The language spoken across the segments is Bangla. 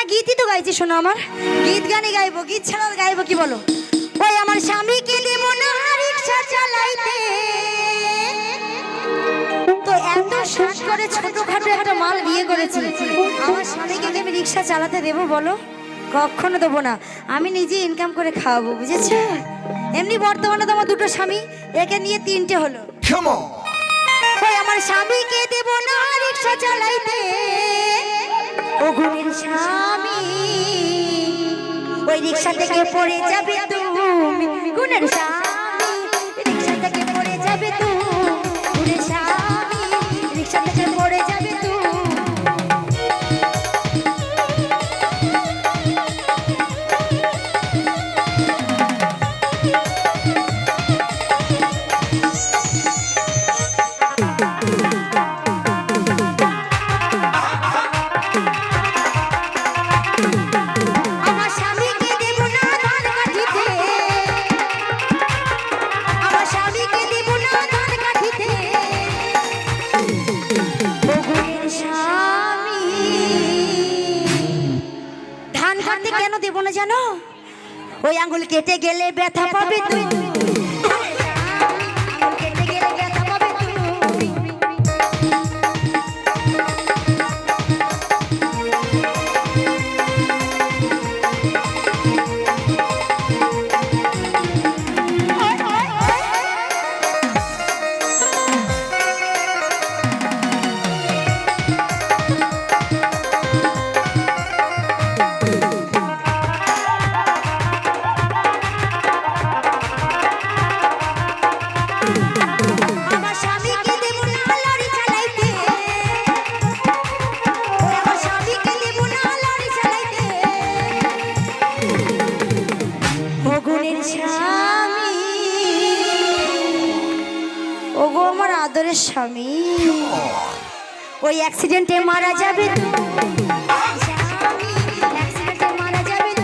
হ্যাঁ গীতই তো গাইছি, শোনো আমার গীত গানই গাইবো, গীত ছাড়া গাইবো কি বলো? ওই আমার স্বামীকে দেব না রিক্সা চালাইতে, তো এত শখ করে ছোটখাটো একটা মাল বিয়ে করেছি, আমার স্বামীকে আমি রিক্সা চালাতে দেবো বলো? কখনো দেবো না, আমি নিজে ইনকাম করে খাওয়াবো, বুঝেছো? এমনি বর্তমানে তো আমার দুটো স্বামী, একে নিয়ে তিনটে হলো। ওই আমার স্বামীকে দেব না রিক্সা চালাইতে, ও গুণের স্বামী, ওই রিক্সা থেকে পড়ে যাবে তুমি, গুণের স্বামী, রিক্সা থেকে পড়ে যাবে তুমি, গুণের স্বামী, রিক্সা থেকে পড়ে যাবে তুমি। কেন দেব না জানো? ওই আঙ্গুল কেটে গেলে ব্যথা পাবে তুই, আঙ্গুল কেটে গেলে ব্যথা পাবে তুই। ওগো আমার আদরের স্বামী, ওই অ্যাক্সিডেন্টে মারা যাবে অ্যাক্সিডেন্টে মারা যাবে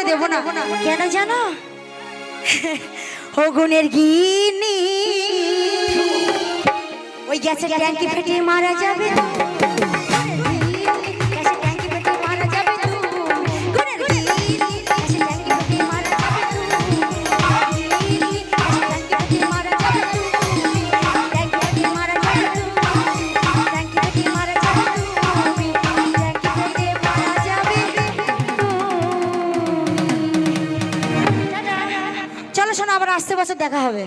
দেবো না। কেন জানো? হগুনের গিনি ওই গ্যাসের ট্যাঙ্কি ফেটে মারা যাবে, আবার আসতে বছর দেখা হবে।